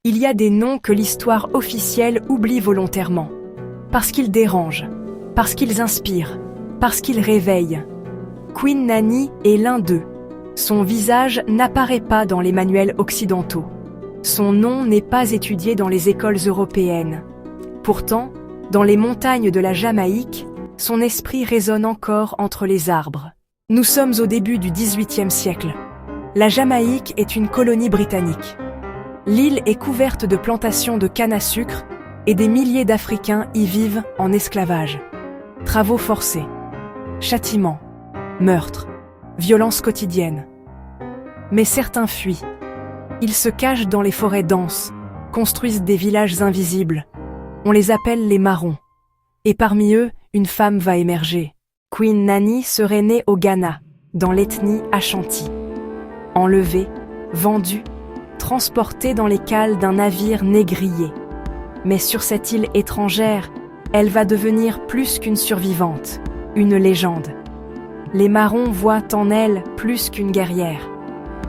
Il y a des noms que l'histoire officielle oublie volontairement, parce qu'ils dérangent, parce qu'ils inspirent, parce qu'ils réveillent. Queen Nanny est l'un d'eux. Son visage n'apparaît pas dans les manuels occidentaux. Son nom n'est pas étudié dans les écoles européennes. Pourtant, dans les montagnes de la Jamaïque, son esprit résonne encore entre les arbres. Nous sommes au début du XVIIIe siècle. La Jamaïque est une colonie britannique. L'île est couverte de plantations de canne à sucre et des milliers d'Africains y vivent en esclavage. Travaux forcés, châtiments, meurtres, violences quotidiennes. Mais certains fuient. Ils se cachent dans les forêts denses, construisent des villages invisibles. On les appelle les marrons. Et parmi eux, une femme va émerger. Queen Nanny serait née au Ghana, dans l'ethnie Ashanti. Enlevée, vendue, transportée dans les cales d'un navire négrier. Mais sur cette île étrangère, elle va devenir plus qu'une survivante, une légende. Les marrons voient en elle plus qu'une guerrière.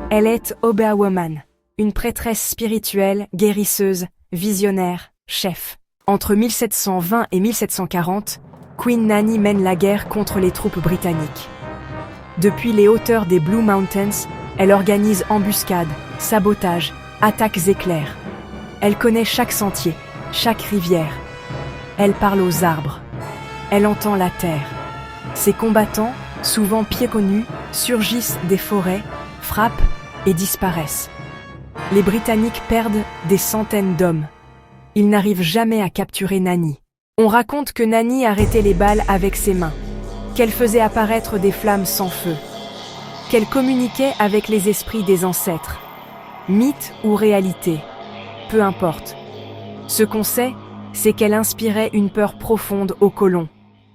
Elle est Oba Woman, une prêtresse spirituelle, guérisseuse, visionnaire, chef. Entre 1720 et 1740, Queen Nanny mène la guerre contre les troupes britanniques. Depuis les hauteurs des Blue Mountains, elle organise embuscades, sabotages, attaques éclairs. Elle connaît chaque sentier, chaque rivière. Elle parle aux arbres. Elle entend la terre. Ses combattants, souvent pieds nus, surgissent des forêts, frappent et disparaissent. Les Britanniques perdent des centaines d'hommes. Ils n'arrivent jamais à capturer Nanny. On raconte que Nanny arrêtait les balles avec ses mains, qu'elle faisait apparaître des flammes sans feu, qu'elle communiquait avec les esprits des ancêtres. Mythe ou réalité, peu importe. Ce qu'on sait, c'est qu'elle inspirait une peur profonde aux colons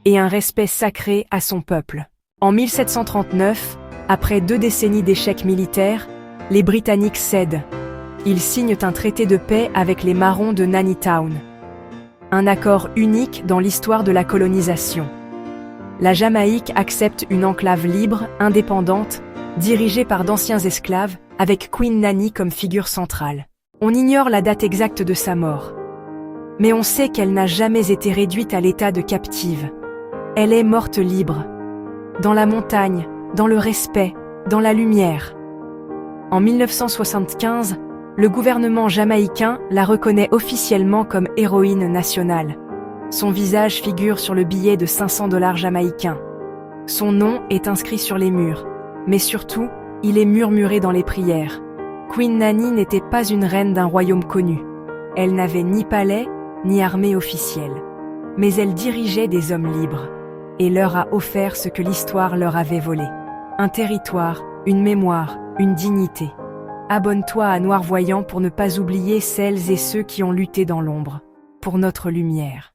et un respect sacré à son peuple. En 1739, après 2 décennies d'échecs militaires, les Britanniques cèdent. Ils signent un traité de paix avec les Marrons de Nannytown. Un accord unique dans l'histoire de la colonisation. La Jamaïque accepte une enclave libre, indépendante, dirigée par d'anciens esclaves, avec Queen Nanny comme figure centrale. On ignore la date exacte de sa mort. Mais on sait qu'elle n'a jamais été réduite à l'état de captive. Elle est morte libre. Dans la montagne, dans le respect, dans la lumière. En 1975, le gouvernement jamaïcain la reconnaît officiellement comme héroïne nationale. Son visage figure sur le billet de $500 jamaïcains. Son nom est inscrit sur les murs, mais surtout, il est murmuré dans les prières. Queen Nanny n'était pas une reine d'un royaume connu. Elle n'avait ni palais, ni armée officielle. Mais elle dirigeait des hommes libres, et leur a offert ce que l'histoire leur avait volé. Un territoire, une mémoire, une dignité. Abonne-toi à Noir Voyant pour ne pas oublier celles et ceux qui ont lutté dans l'ombre, pour notre lumière.